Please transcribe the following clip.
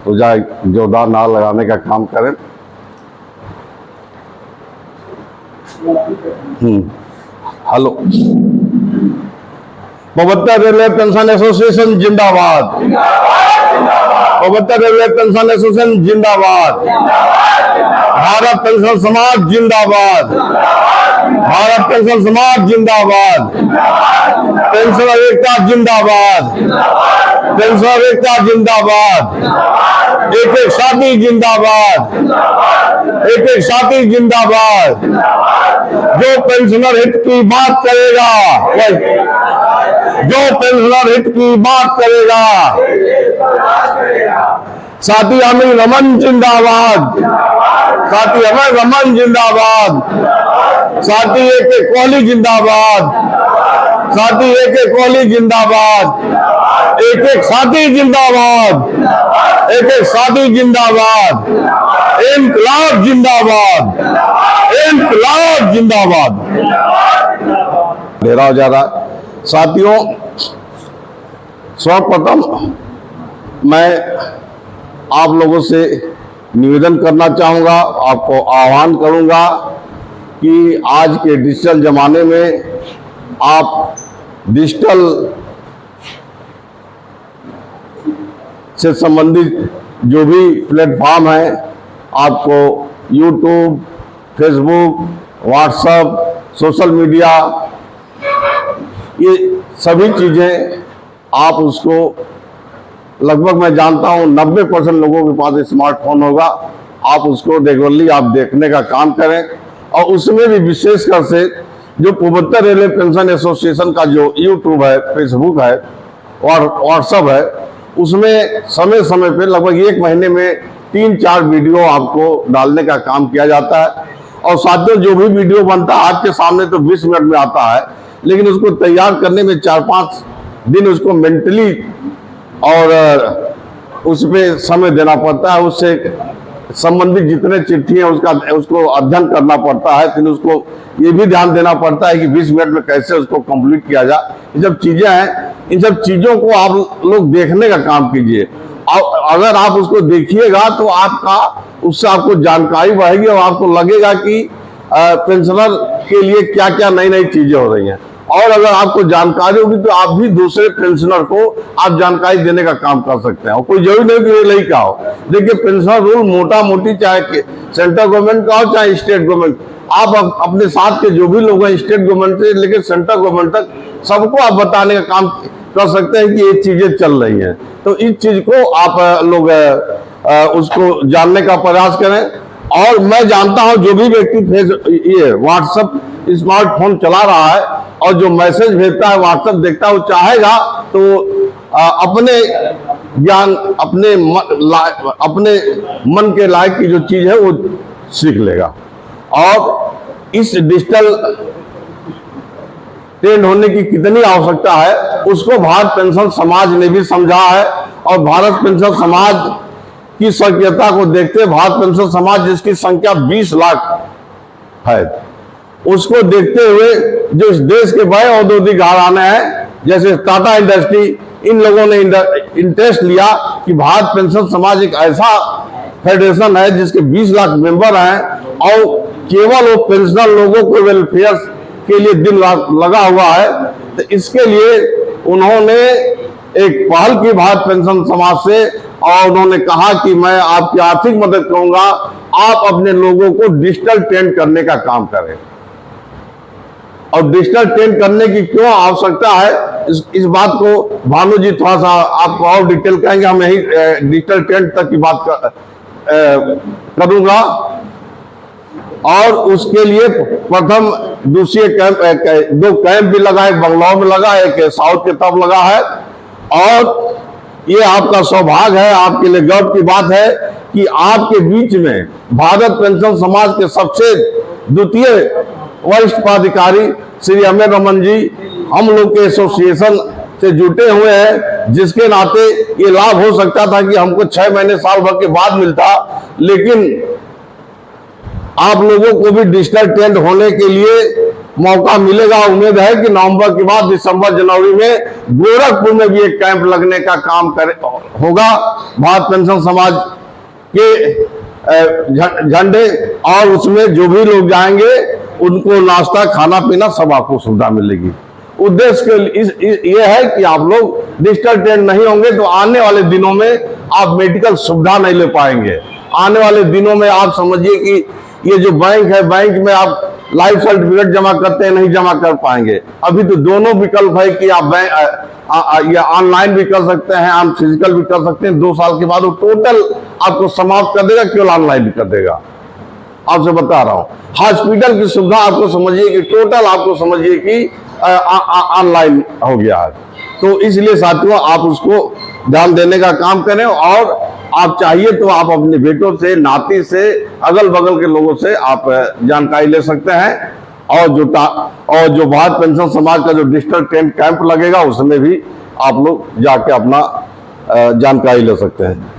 तो जाए जोरदार नारा लगाने का काम करें। हेलो, पवत्ता रेलवे पेंशन एसोसिएशन जिंदाबाद, पवत्ता रेलवे पेंशन एसोसिएशन जिंदाबाद, भारत पेंशन समाज जिंदाबाद, भारत पेंशन समाज जिंदाबाद, पेंशन एकता जिंदाबाद, पेंशन एकता जिंदाबाद, एक एक साथी जिंदाबाद, एक एक साथी जिंदाबाद। जो पेंशनर हित की बात करेगा, जो पेंशनर हित की बात करेगा, साथी अमीर रमन जिंदाबाद, साथी अमीर रमन जिंदाबाद, साथी एक एक कोहली जिंदाबाद, साथी एक एक कोहली जिंदाबाद, एक एक साथी जिंदाबाद, एक एक साथी जिंदाबाद, इनकलाब जिंदाबाद, इनकलाब जिंदाबाद। घेराव जा रहा है। साथियों, सर्वप्रथम मैं आप लोगों से निवेदन करना चाहूँगा, आपको आह्वान करूँगा कि आज के डिजिटल ज़माने में आप डिजिटल से संबंधित जो भी प्लेटफॉर्म है, आपको YouTube, Facebook, WhatsApp, social media, ये सभी चीज़ें आप उसको, लगभग मैं जानता हूँ 90% लोगों के पास स्मार्टफोन होगा, आप उसको रेगुलरली आप देखने का काम करें। और उसमें भी विशेषकर से जो पवत्ता रेलवे पेंशन एसोसिएशन का जो यूट्यूब है, फेसबुक है और व्हाट्सएप है, उसमें समय समय पे लगभग एक महीने में 3-4 वीडियो आपको डालने का काम किया जाता है। और साथियों, जो भी वीडियो बनता है आपके सामने तो 20 मिनट में आता है, लेकिन उसको तैयार करने में 4-5 दिन उसको मेंटली और उस पर समय देना पड़ता है। उससे संबंधित जितने चिट्ठी हैं उसको अध्ययन करना पड़ता है। फिर उसको ये भी ध्यान देना पड़ता है कि 20 मिनट में कैसे उसको कंप्लीट किया जाए। ये सब चीजें हैं, इन सब चीजों को आप लोग देखने का काम कीजिए। अगर आप उसको देखिएगा तो आपका उससे आपको जानकारी बढ़ेगी और आपको लगेगा कि पेंशनर के लिए क्या क्या नई नई चीजें हो रही हैं। और अगर आपको जानकारी होगी तो आप भी दूसरे पेंशनर को आप जानकारी देने का काम कर सकते हैं। और कोई जरूरी नहीं कि ये लड़का हो। देखिए, पेंशनर रूल मोटा मोटी चाहे सेंट्रल गवर्नमेंट का हो चाहे स्टेट गवर्नमेंट, आप अपने साथ के जो भी लोग हैं स्टेट गवर्नमेंट से लेकर सेंट्रल गवर्नमेंट तक सबको आप बताने का काम कर सकते हैं कि ये चीजें चल रही हैं। तो इस चीज को आप लोग उसको जानने का प्रयास करें। और मैं जानता हूं जो भी व्यक्ति ये व्हाट्सएप स्मार्टफोन चला रहा है और जो मैसेज भेजता है, व्हाट्सएप देखता है, वो चाहेगा तो अपने ज्ञान, अपने मन के लायक की जो चीज है वो सीख लेगा। और इस डिजिटल ट्रेंड होने की कितनी आवश्यकता है उसको भारत पेंशन समाज ने भी समझा है। और भारत पेंशन समाज की सक्रियता को देखते भारत पेंशन समाज, जिसकी संख्या 20 लाख है, उसको देखते हुए जो इस देश के बड़े औद्योगिक घराने हैं जैसे टाटा इंडस्ट्री, इन लोगों ने इंटरेस्ट लिया कि भारत पेंशन समाज एक ऐसा फेडरेशन है जिसके 20 लाख मेंबर हैं और केवल वो पेंशनर लोगों को वेलफेयर के लिए दिन रात लगा हुआ है। तो इसके लिए उन्होंने एक पहल की भारत पेंशन समाज से और उन्होंने कहा कि मैं आपकी आर्थिक मदद करूंगा, आप अपने लोगों को डिजिटल ट्रेंड करने का काम करें। और डिजिटल ट्रेंड करने की क्यों आवश्यकता है, इस बात को भानु जी थोड़ा सा आपको और डिटेल कहेंगे। हम यही डिजिटल ट्रेंड तक की बात करूंगा। और उसके लिए प्रथम दूसरे दो कैंप भी लगा, एक बंगलौर में लगा, एक साउथ के तरफ लगा है। और ये आपका सौभाग्य है, आपके लिए गर्व की बात है कि आपके बीच में भारत पेंशन समाज के सबसे द्वितीय वरिष्ठ पदाधिकारी श्री अमीर रमन जी हम लोग के एसोसिएशन से जुटे हुए हैं, जिसके नाते ये लाभ हो सकता था कि हमको 6 महीने साल भर के बाद मिलता, लेकिन आप लोगों को भी डिजिटल ट्रेंड होने के लिए मौका मिलेगा। उम्मीद है कि नवंबर के बाद दिसंबर जनवरी में गोरखपुर में भी एक कैंप लगने का काम होगा। भारत पेंशन समाज के झंडे, और उसमें जो भी लोग जाएंगे उनको नाश्ता खाना पीना सब आपको सुविधा मिलेगी। उद्देश्य ये है कि आप लोग डिजिटल ट्रेंड नहीं होंगे तो आने वाले दिनों में आप मेडिकल सुविधा नहीं ले पाएंगे। आने वाले दिनों में आप समझिए कि ये जो बैंक है, बैंक में आप लाइफ सर्टिफिकेट जमा करते हैं, नहीं जमा कर पाएंगे। अभी तो दोनों विकल्प है कि आप या ऑनलाइन भी कर सकते हैं, आप फिजिकल भी कर सकते हैं। 2 साल के बाद वो टोटल आपको समाप्त कर देगा, केवल ऑनलाइन भी कर देगा। आपसे बता रहा हूं हॉस्पिटल की सुविधा आपको समझिए कि टोटल आपको समझिए कि ऑनलाइन हो गया है। तो इसलिए साथियों आप उसको ध्यान देने का काम करें, और आप चाहिए तो आप अपने बेटों से, नाती से, अगल बगल के लोगों से आप जानकारी ले सकते हैं। और जो भारत पेंशन समाज का जो डिजिटल ट्रेंड कैंप लगेगा उसमें भी आप लोग जाके अपना जानकारी ले सकते हैं।